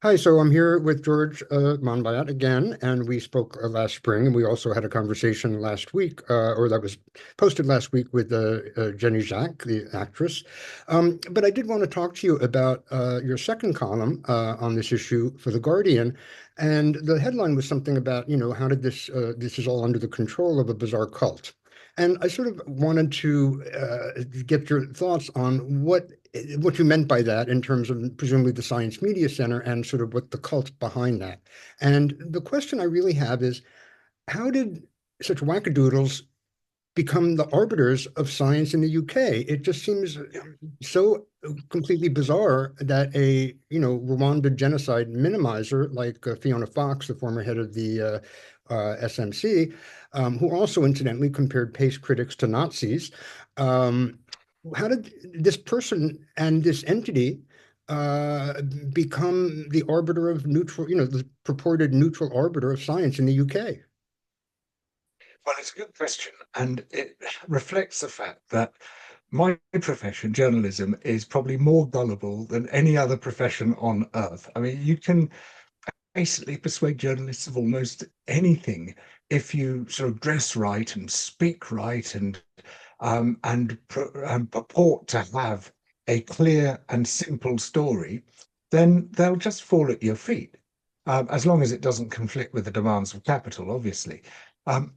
Hi, so I'm here with George Monbiot again, and we spoke last spring, and we also had a conversation last week, or that was posted last week with Jenny Jacques, the actress. But I did want to talk to you about your second column on this issue for The Guardian, and the headline was something about, how did this is all under the control of a bizarre cult. And I sort of wanted to get your thoughts on what you meant by that in terms of presumably the Science Media Center and sort of what the cult behind that. And the question I really have is, how did such wackadoodles become the arbiters of science in the UK? It just seems so completely bizarre that a, Rwanda genocide minimizer like Fiona Fox, the former head of the SMC, who also incidentally compared pace critics to Nazis. Um, how did this person and this entity become the arbiter of neutral, the purported neutral arbiter of science in the UK? Well, it's a good question, and it reflects the fact that my profession, journalism, is probably more gullible than any other profession on earth. I mean, you can basically persuade journalists of almost anything if you sort of dress right and speak right and purport to have a clear and simple story, then they'll just fall at your feet, as long as it doesn't conflict with the demands of capital, obviously. Um,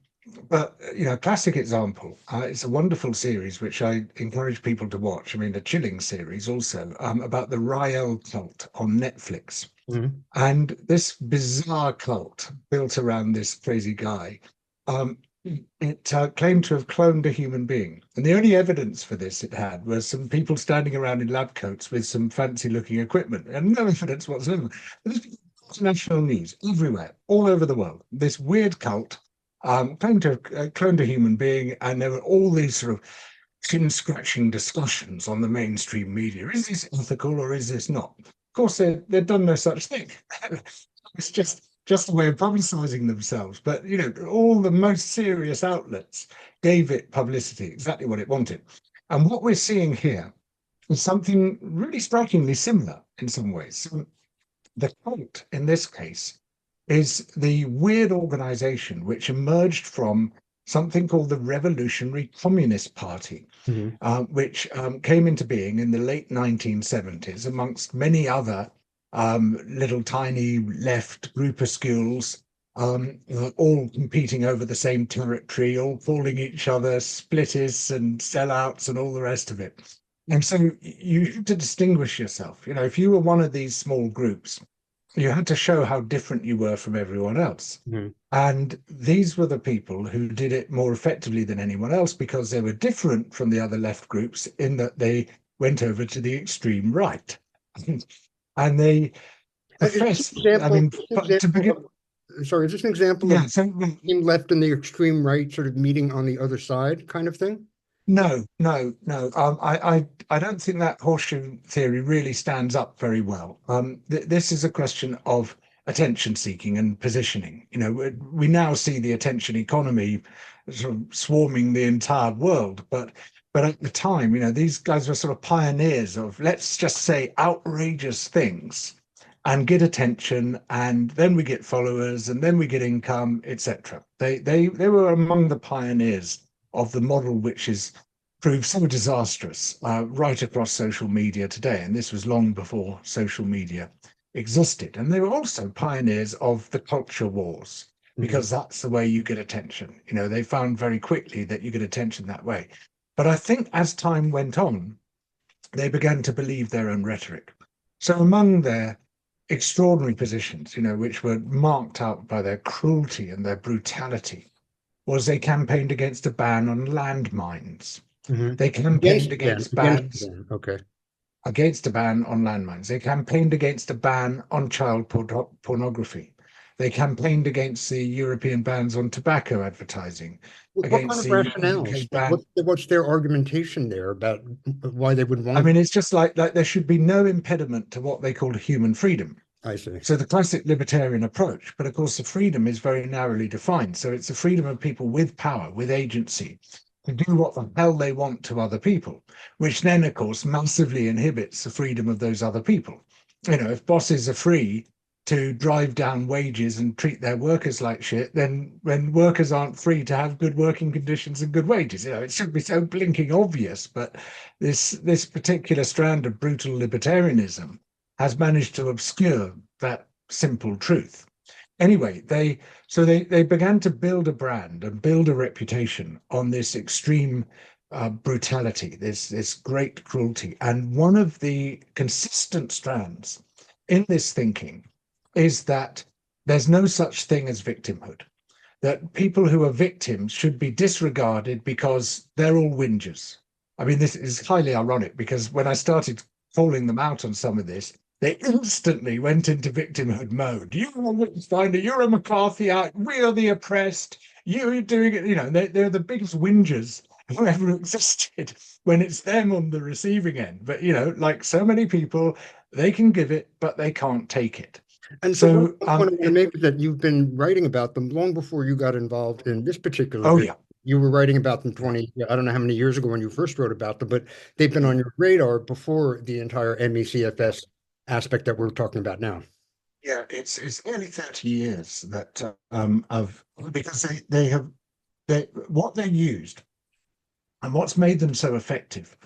but classic example. It's a wonderful series which I encourage people to watch. I mean, a chilling series also about the Rael cult on Netflix. Mhm. And this bizarre cult built around this crazy guy, um, it claimed to have cloned a human being. And the only evidence for this it had was some people standing around in lab coats with some fancy looking equipment and no evidence whatsoever. This was international news everywhere, all over the world. This weird cult claimed to have cloned a human being, and there were all these sort of chin scratching discussions on the mainstream media. Is this ethical or is this not? Of course, they've done no such thing. It's just a way of publicizing themselves. But all the most serious outlets gave it publicity, exactly what it wanted. And what we're seeing here is something really strikingly similar in some ways. So the cult in this case is the weird organization which emerged from something called the Revolutionary Communist Party, Mhm. which came into being in the late 1970s amongst many other little tiny left groupuscules, all competing over the same territory, all calling each other splittists and sellouts and all the rest of it. And so you had to distinguish yourself. If you were one of these small groups, you had to show how different you were from everyone else. Mhm. And these were the people who did it more effectively than anyone else because they were different from the other left groups in that they went over to the extreme right. And they Is this an professed, I example? mean, Is this an but to example begin, sorry, is this an example of yeah, so extreme left and the extreme right sort of meeting on the other side kind of thing? no, no, no. I don't think that horseshoe theory really stands up very well. This is a question of attention seeking and positioning. We now see the attention economy sort of swarming the entire world, but at the time, these guys were sort of pioneers of, let's just say, outrageous things and get attention, and then we get followers, and then we get income, etc. They were among the pioneers of the model which is proved so disastrous right across social media today. And this was long before social media existed. And they were also pioneers of the culture wars Mhm. because that's the way you get attention. They found very quickly that you get attention that way. But I think as time went on, they began to believe their own rhetoric. So among their extraordinary positions, which were marked out by their cruelty and their brutality, was they campaigned against a ban on landmines. Mhm. They campaigned Against the ban. Okay. against a ban on landmines. They campaigned against a ban on child pornography. They campaigned against the European bans on tobacco advertising, What kind against of the rationales? UK ban. What's their argumentation there about why they would I want mean, to? it's just like there should be no impediment to what they call human freedom. I see. So the classic libertarian approach, but of course the freedom is very narrowly defined. So it's the freedom of people with power, with agency, to do what the hell they want to other people, which then, of course, massively inhibits the freedom of those other people. If bosses are free to drive down wages and treat their workers like shit, then when workers aren't free to have good working conditions and good wages, it should be so blinking obvious. But this particular strand of brutal libertarianism has managed to obscure that simple truth. Anyway, they began to build a brand and build a reputation on this extreme brutality, this great cruelty. And one of the consistent strands in this thinking is that there's no such thing as victimhood, that people who are victims should be disregarded because they're all whingers. I mean, this is highly ironic because when I started calling them out on some of this, they instantly went into victimhood mode. You're a witchfinder, you're a McCarthyite, we're the oppressed, you're doing it, they're the biggest whingers who ever existed when it's them on the receiving end. But, like so many people, they can give it, but they can't take it. And so one of the maybe that you've been writing about them long before you got involved in this particular Oh, issue. yeah. You were writing about them 20, I don't know how many years ago when you first wrote about them, but they've been on your radar before the entire MECFS aspect that we're talking about now. Yeah, it's nearly 30 years that of because what they used and what's made them so effective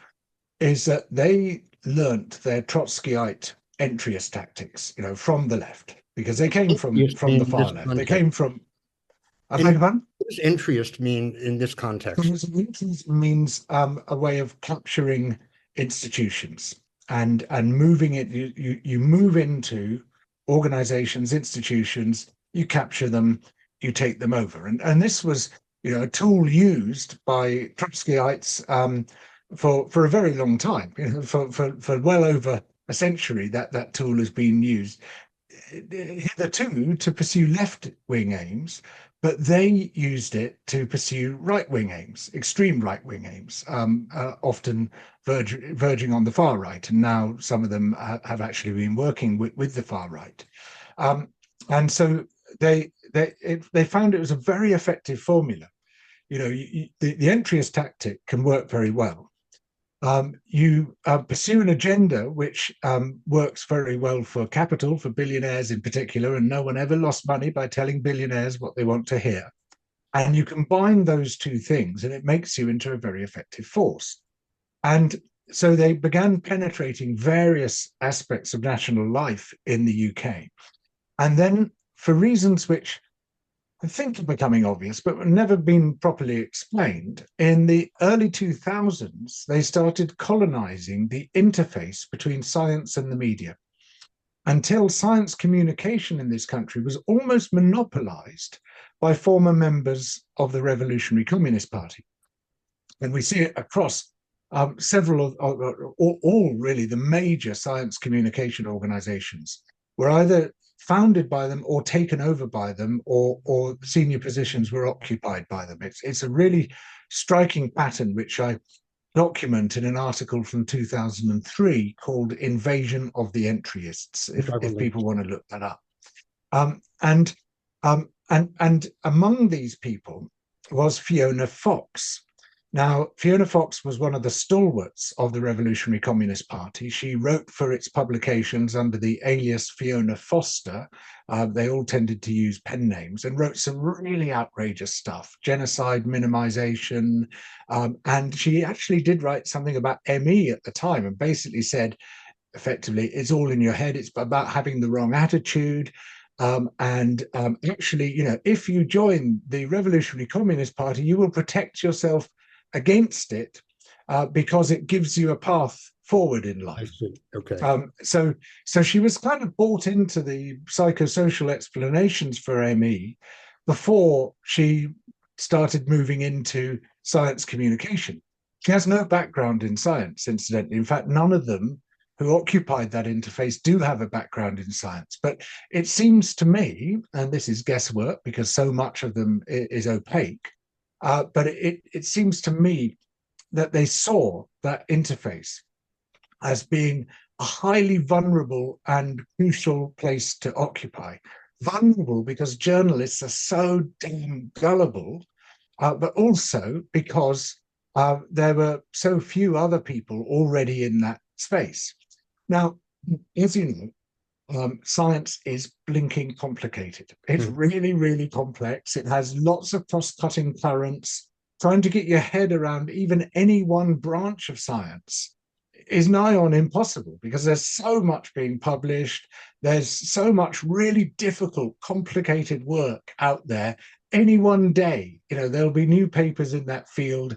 is that they learnt their Trotskyite entryist tactics, from the left, because they came from the far left. They came from. I beg your pardon? What does entryist mean in this context? Entryist means a way of capturing institutions and moving it. You move into organizations, institutions, you capture them, you take them over, and this was a tool used by Trotskyites for a very long time, for well over a century. That tool has been used hitherto to pursue left-wing aims, but they used it to pursue right-wing aims, extreme right-wing aims, often verging on the far right. And now some of them have actually been working with the far right. And so they found it was a very effective formula. The entryist tactic can work very well. You pursue an agenda which works very well for capital, for billionaires in particular, and no one ever lost money by telling billionaires what they want to hear. And you combine those two things, and it makes you into a very effective force. And so they began penetrating various aspects of national life in the UK. And then, for reasons which I think are becoming obvious, but never been properly explained, in the early 2000s, they started colonizing the interface between science and the media, until science communication in this country was almost monopolized by former members of the Revolutionary Communist Party. And we see it across several of all really the major science communication organizations were either founded by them or taken over by them, or senior positions were occupied by them. It's a really striking pattern, which I document in an article from 2003 called Invasion of the Entryists, if people want to look that up. And among these people was Fiona Fox. Now, Fiona Fox was one of the stalwarts of the Revolutionary Communist Party. She wrote for its publications under the alias Fiona Foster. They all tended to use pen names, and wrote some really outrageous stuff, genocide minimization. And she actually did write something about ME at the time, and basically said, effectively, it's all in your head. It's about having the wrong attitude. Actually, if you join the Revolutionary Communist Party, you will protect yourself against it because it gives you a path forward in life. I see. Okay. So she was kind of bought into the psychosocial explanations for ME before she started moving into science communication. She has no background in science, incidentally. In fact, none of them who occupied that interface do have a background in science. But it seems to me, and this is guesswork because so much of them is opaque, but it seems to me that they saw that interface as being a highly vulnerable and crucial place to occupy. Vulnerable because journalists are so damn gullible, but also because there were so few other people already in that space. Now, as you know, science is blinking complicated. It's Mhm. really, really complex. It has lots of cross-cutting currents. Trying to get your head around even any one branch of science is nigh on impossible because there's so much being published. There's so much really difficult, complicated work out there. Any one day, there'll be new papers in that field.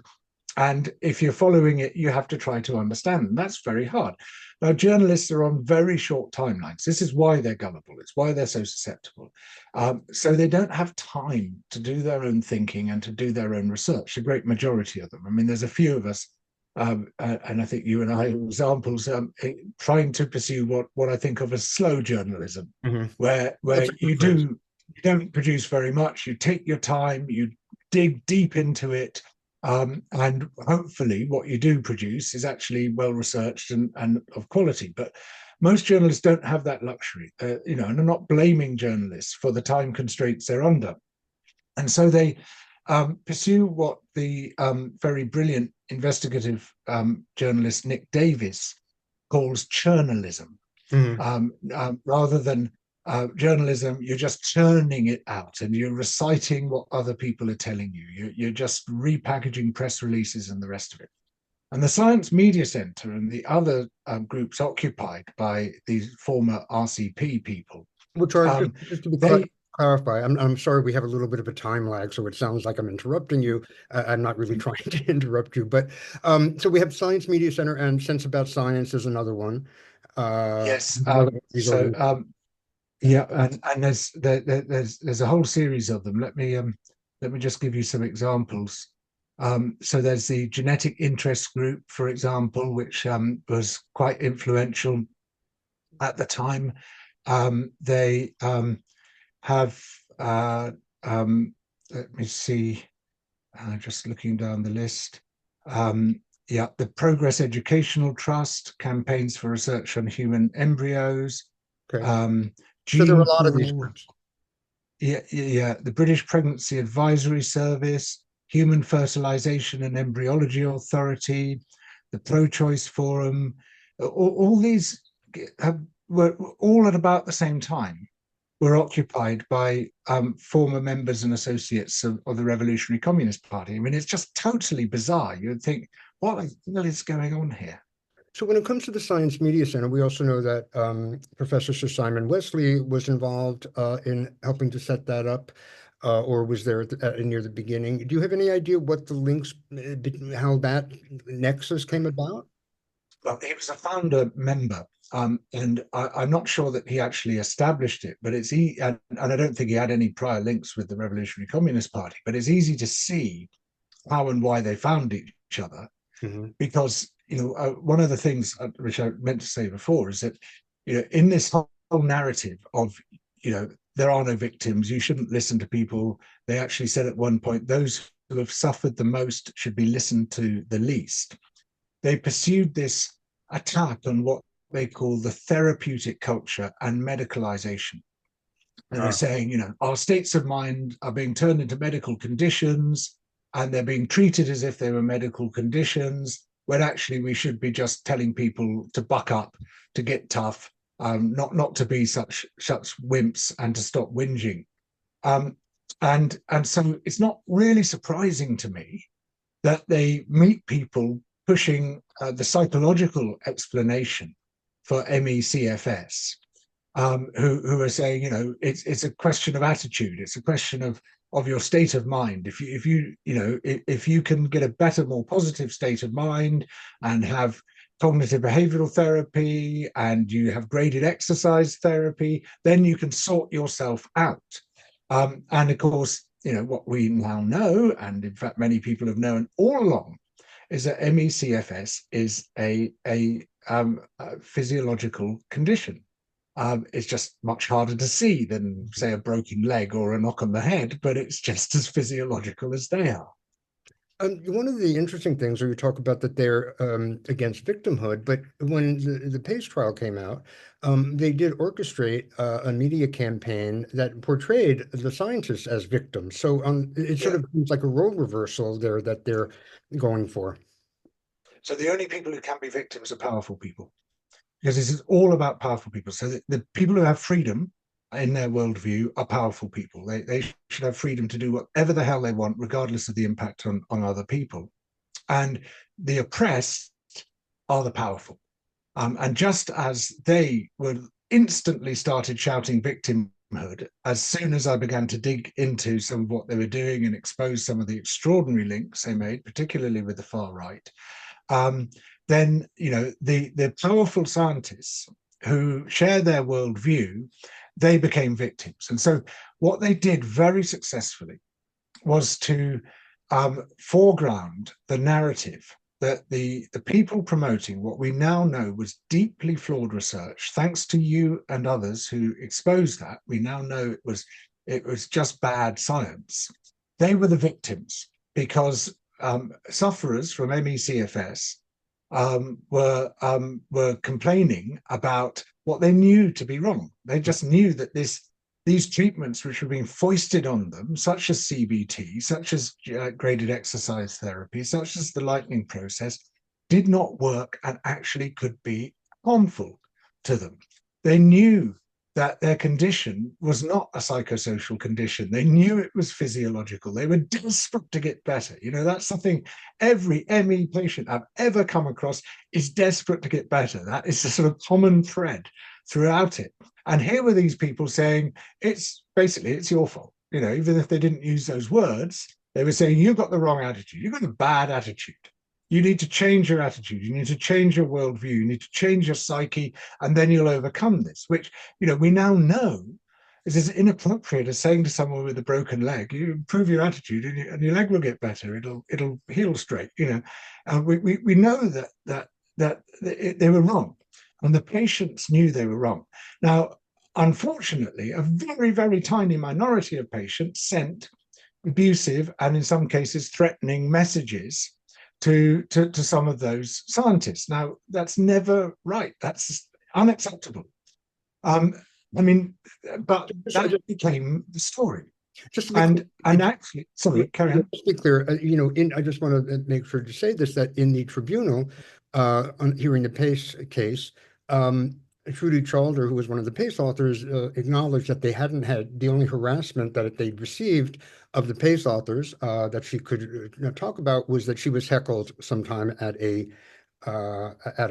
And if you're following it, you have to try to understand them. That's very hard. Now, journalists are on very short timelines. This is why they're gullible. It's why they're so susceptible. So they don't have time to do their own thinking and to do their own research, the great majority of them. I mean, there's a few of us, and I think you and I are examples, trying to pursue what I think of as slow journalism, Mhm. where That's a good you phrase. don't produce very much. You take your time, you dig deep into it, and hopefully what you do produce is actually well researched and of quality. But most journalists don't have that luxury, and I'm not blaming journalists for the time constraints they're under. And so they pursue what the very brilliant investigative journalist Nick Davis calls journalism, Mhm. rather than journalism. You're just churning it out and you're reciting what other people are telling you. You're just repackaging press releases and the rest of it. And the Science Media Centre and the other groups occupied by these former RCP people, Which are um, just to be they clarify, I'm sorry we have a little bit of a time lag, so it sounds like I'm interrupting you. I'm not really trying to interrupt you, but so we have Science Media Center and Sense About Science is another one. yes. These So organizations. yeah, and there's a whole series of them. Let me just give you some examples. So there's the Genetic Interest Group, for example, which was quite influential at the time. They have um, let me see, just looking down the list. Um, yeah, the Progress Educational Trust, campaigns for research on human embryos, Okay. um, So there are Gene a lot of these Pool, groups. yeah, the British Pregnancy Advisory Service, Human Fertilization and Embryology Authority, the Pro-Choice Forum. All these were all at about the same time were occupied by former members and associates of the Revolutionary Communist Party. I mean, it's just totally bizarre. You would think, what the hell is going on here? So when it comes to the Science Media Center, we also know that Professor Sir Simon Wesley was involved in helping to set that up, or was there near the beginning. Do you have any idea what the links, how that nexus came about? Well, he was a founder member, and I'm not sure that he actually established it, but and I don't think he had any prior links with the Revolutionary Communist Party. But it's easy to see how and why they found each other, Mhm. because one of the things which I meant to say before is that in this whole narrative of there are no victims, you shouldn't listen to people. They actually said at one point those who have suffered the most should be listened to the least. They pursued this attack on what they call the therapeutic culture and medicalization. And they're Ah, saying, our states of mind are being turned into medical conditions and they're being treated as if they were medical conditions, when actually we should be just telling people to buck up, to get tough, not to be such wimps and to stop whinging. Um, and so it's not really surprising to me that they meet people pushing the psychological explanation for MECFS, who are saying, it's a question of attitude, it's a question of your state of mind. If you can get a better, more positive state of mind and have cognitive behavioral therapy and you have graded exercise therapy, then you can sort yourself out. And of course, what we now know, and in fact many people have known all along, is that MECFS is a physiological condition. It's just much harder to see than, say, a broken leg or a knock on the head, but it's just as physiological as they are. one of the interesting things, where you talk about that they're against victimhood, but when the Pace trial came out, they did orchestrate a media campaign that portrayed the scientists as victims. So it sort Yeah. of seems like a role reversal there that they're going for. So the only people who can be victims are powerful people. because this is all about powerful people. So the people who have freedom in their worldview are powerful people. They should have freedom to do whatever the hell they want, regardless of the impact on other people. And the oppressed are the powerful. And just as they were instantly started shouting victimhood, as soon as I began to dig into some of what they were doing and expose some of the extraordinary links they made, particularly with the far right, then the powerful scientists who share their worldview, they became victims. And so what they did very successfully was to foreground the narrative that the people promoting what we now know was deeply flawed research, thanks to you and others who exposed that. We now know it was just bad science. They were the victims because sufferers from ME/CFS were complaining about what they knew to be wrong. They just knew that these treatments which were being foisted on them, such as CBT, such as graded exercise therapy, such as the lightning process, did not work and actually could be harmful to them. They knew that their condition was not a psychosocial condition. They knew it was physiological. They were desperate to get better. That's something every ME patient I've ever come across is desperate to get better. That is a sort of common thread throughout it. And here were these people saying, it's your fault. Even if they didn't use those words, they were saying, you've got the wrong attitude. You've got a bad attitude. You need to change your attitude. You need to change your worldview. You need to change your psyche, and then you'll overcome this, which, we now know is as inappropriate as saying to someone with a broken leg, you improve your attitude and your leg will get better. It'll heal straight, And we know that they were wrong. And the patients knew they were wrong. Now, unfortunately, a very, very tiny minority of patients sent abusive and in some cases threatening messages to some of those scientists. Now, that's never right. That's unacceptable. But that became the story. Just to be actually, sorry, carry on. Just to be clear, I just want to make sure to say this, that in the tribunal, on hearing the Pace case, Trudy Chalder, who was one of the Pace authors, acknowledged that they hadn't had the only harassment that they'd received of the Pace authors that she could talk about was that she was heckled sometime at a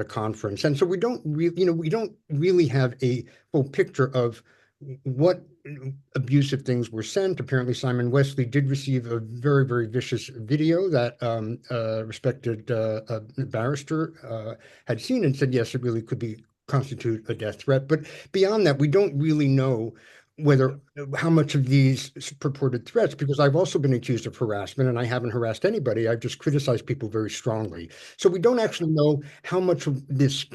conference, and so we don't really have a full picture of what abusive things were sent. Apparently, Simon Wesley did receive a very, very vicious video that respected barrister had seen and said, yes, it really could constitute a death threat. But beyond that, we don't really know how much of these purported threats, because I've also been accused of harassment and I haven't harassed anybody. I've just criticized people very strongly. So we don't actually know how much of this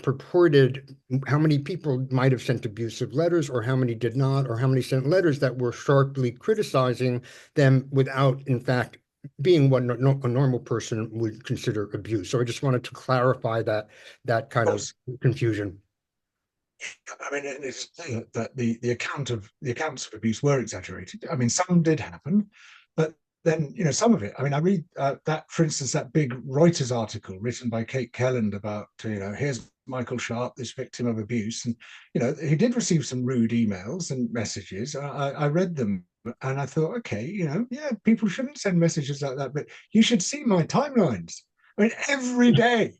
how many people might have sent abusive letters or how many did not, or how many sent letters that were sharply criticizing them without, in fact, being what a normal person would consider abuse. So I just wanted to clarify that kind of confusion. I mean, it's clear that the accounts of abuse were exaggerated. I mean, some did happen, but then some of it. I mean, I read that, for instance, that big Reuters article written by Kate Kelland about here's Michael Sharp, this victim of abuse, and he did receive some rude emails and messages. I read them and I thought, okay, yeah, people shouldn't send messages like that, but you should see my timelines. I mean, every day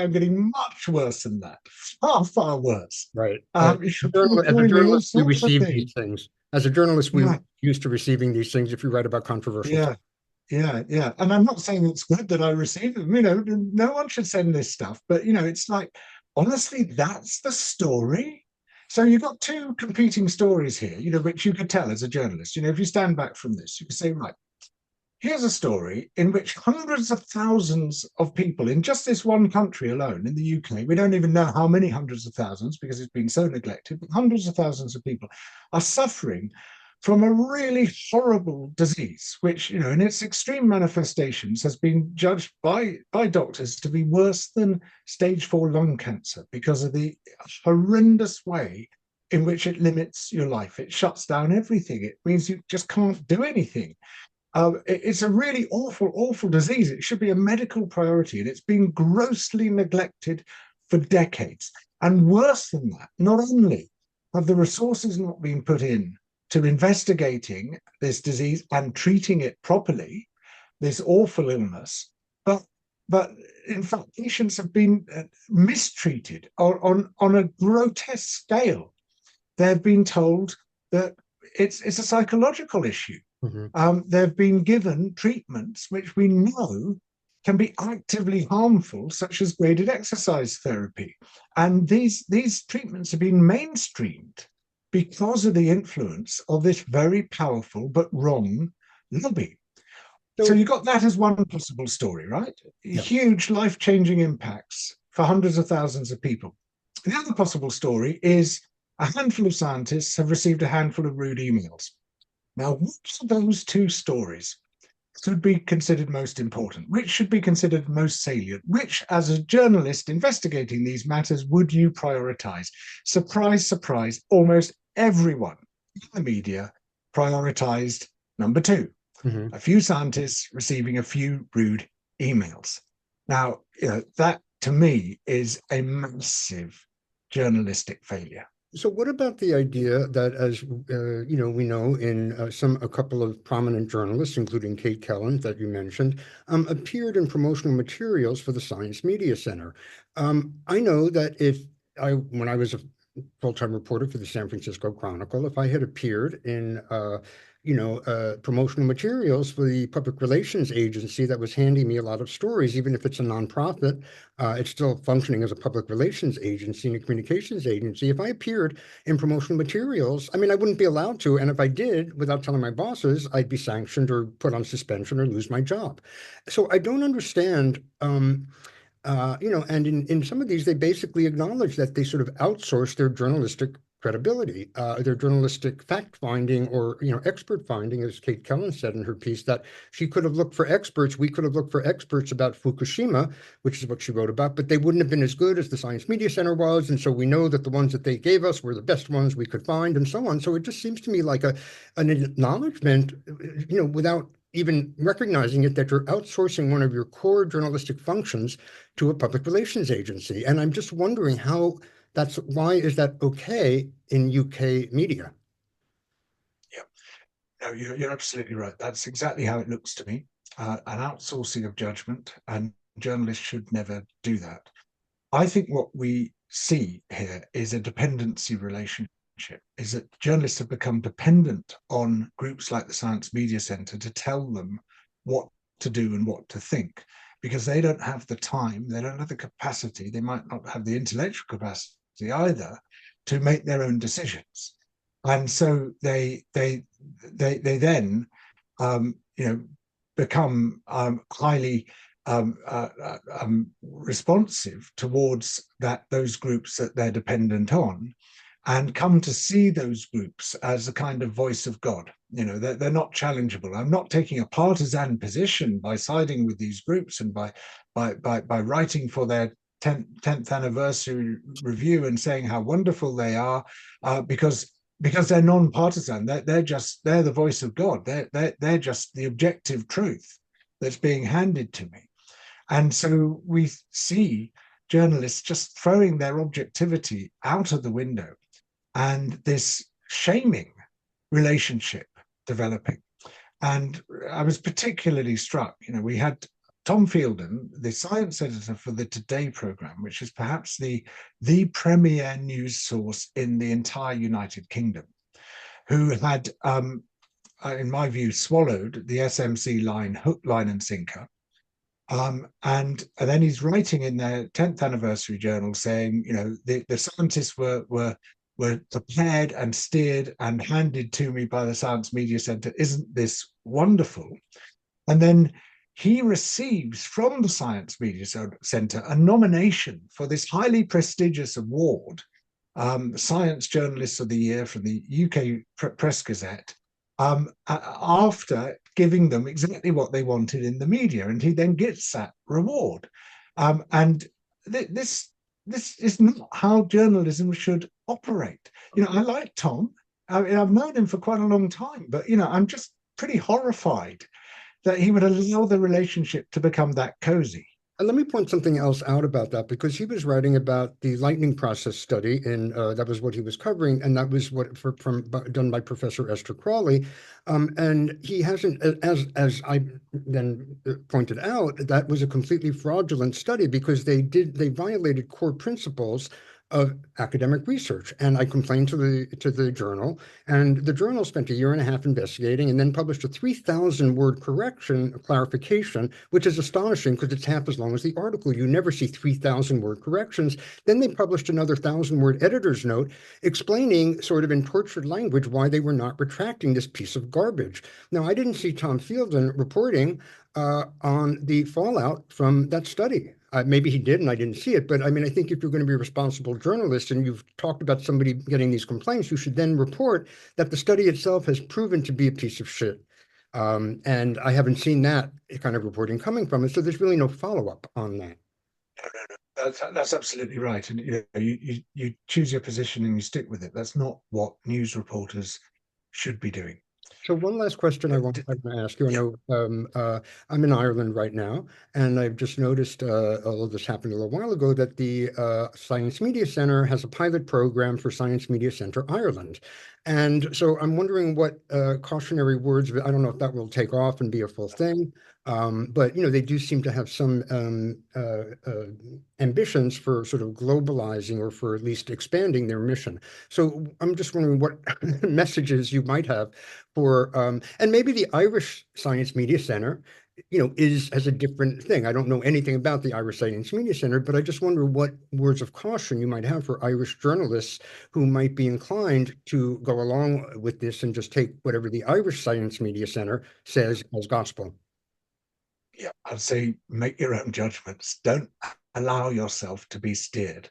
I'm getting much worse than that. Far, far worse. Right. As a journalist, we receive these things. As a journalist, we're used to receiving these things if you write about controversial topics. Yeah. And I'm not saying it's good that I receive them. No one should send this stuff. But, it's like, honestly, that's the story. So you've got two competing stories here, which you could tell as a journalist. If you stand back from this, you can say, right, here's a story in which hundreds of thousands of people in just this one country alone, in the UK, we don't even know how many hundreds of thousands because it's been so neglected, but hundreds of thousands of people are suffering from a really horrible disease, which, in its extreme manifestations has been judged by doctors to be worse than stage 4 lung cancer because of the horrendous way in which it limits your life. It shuts down everything. It means you just can't do anything. It's a really awful, awful disease. It should be a medical priority, and it's been grossly neglected for decades. And worse than that, not only have the resources not been put in to investigating this disease and treating it properly, this awful illness, but in fact, patients have been mistreated on a grotesque scale. They've been told that it's a psychological issue. They've been given treatments which we know can be actively harmful, such as graded exercise therapy. And these treatments have been mainstreamed because of the influence of this very powerful but wrong lobby. So you got that as one possible story, right? Yeah. Huge life-changing impacts for hundreds of thousands of people. The other possible story is a handful of scientists have received a handful of rude emails. Now, which of those two stories should be considered most important? Which should be considered most salient? Which, as a journalist investigating these matters, would you prioritize? Surprise, surprise, almost everyone in the media prioritized number two. A few scientists receiving a few rude emails. Now, that to me is a massive journalistic failure. So what about the idea that, as we know, in a couple of prominent journalists, including Kate Kelland that you mentioned, appeared in promotional materials for the Science Media Center? I know that when I was a full-time reporter for the San Francisco Chronicle, if I had appeared in promotional materials for the public relations agency that was handing me a lot of stories, even if it's a nonprofit, it's still functioning as a public relations agency and a communications agency. If I appeared in promotional materials, I mean, I wouldn't be allowed to. And if I did, without telling my bosses, I'd be sanctioned or put on suspension or lose my job. So I don't understand. And in some of these, they basically acknowledge that they sort of outsource their journalistic credibility, their journalistic fact-finding or, expert finding, as Kate Kelland said in her piece, that she could have looked for experts, we could have looked for experts about Fukushima, which is what she wrote about, but they wouldn't have been as good as the Science Media Center was, and so we know that the ones that they gave us were the best ones we could find, and so on. So it just seems to me like an acknowledgement, without even recognizing it, that you're outsourcing one of your core journalistic functions to a public relations agency. And I'm just wondering why is that okay in UK media? Yeah, no, you're absolutely right. That's exactly how it looks to me. An outsourcing of judgment, and journalists should never do that. I think what we see here is a dependency relationship, is that journalists have become dependent on groups like the Science Media Center to tell them what to do and what to think, because they don't have the time, they don't have the capacity, they might not have the intellectual capacity either to make their own decisions. And so they then become highly responsive towards those groups that they're dependent on, and come to see those groups as a kind of voice of God. They're not challengeable. I'm not taking a partisan position by siding with these groups and by writing for their 10th anniversary review and saying how wonderful they are, because they're non-partisan. They're the voice of God. They're just the objective truth that's being handed to me. And so we see journalists just throwing their objectivity out of the window, and this shaming relationship developing. And I was particularly struck, we had Tom Fielden, the science editor for the Today programme, which is perhaps the premier news source in the entire United Kingdom, who had, in my view, swallowed the SMC line, hook, line and sinker. And then he's writing in their 10th anniversary journal saying, the scientists were prepared and steered and handed to me by the Science Media Center. Isn't this wonderful? And then he receives from the Science Media Center a nomination for this highly prestigious award, Science Journalist of the Year from the UK Press Gazette, after giving them exactly what they wanted in the media. And he then gets that reward. And this is not how journalism should operate. I like Tom. I mean, I've known him for quite a long time, but I'm just pretty horrified that he would allow the relationship to become that cozy. let me point something else out about that, because he was writing about the lightning process study, and that was what he was covering, and that was what done by Professor Esther Crawley, and he hasn't, as I then pointed out, that was a completely fraudulent study because they violated core principles of academic research, and I complained to the journal, and the journal spent a year and a half investigating, and then published a 3,000 word clarification, which is astonishing because it's half as long as the article. You never see 3,000 word corrections. Then they published another 1,000 word editor's note explaining, sort of in tortured language, why they were not retracting this piece of garbage. Now, I didn't see Tom Fielden reporting on the fallout from that study. Maybe he did and I didn't see it, but I mean, I think if you're going to be a responsible journalist and you've talked about somebody getting these complaints, you should then report that the study itself has proven to be a piece of shit. And I haven't seen that kind of reporting coming from it, so there's really no follow-up on that. That's absolutely right. And you choose your position and you stick with it. That's not what news reporters should be doing. So one last question I want to ask you. I Yeah. know I'm in Ireland right now, and I've just noticed, although this happened a little while ago, that the Science Media Centre has a pilot program for Science Media Centre Ireland. And so I'm wondering what cautionary words, I don't know if that will take off and be a full thing, but they do seem to have some ambitions for sort of globalizing or for at least expanding their mission. So I'm just wondering what messages you might have for, and maybe the Irish Science Media Centre, has a different thing. I don't know anything about the Irish Science Media Centre, but I just wonder what words of caution you might have for Irish journalists who might be inclined to go along with this and just take whatever the Irish Science Media Centre says as gospel. Yeah, I'd say make your own judgments. Don't allow yourself to be steered.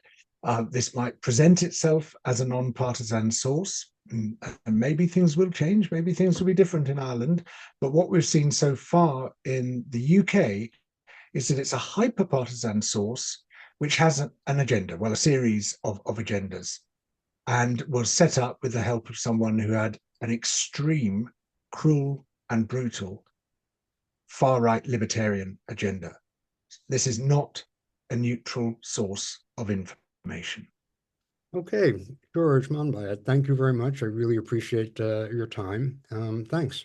This might present itself as a non-partisan source, and maybe things will change. Maybe things will be different in Ireland. But what we've seen so far in the UK is that it's a hyper-partisan source which has an agenda, well, a series of agendas, and was set up with the help of someone who had an extreme, cruel, and brutal far-right libertarian agenda. This is not a neutral source of information. Okay, George Monbiot, thank you very much. I really appreciate your time. Thanks.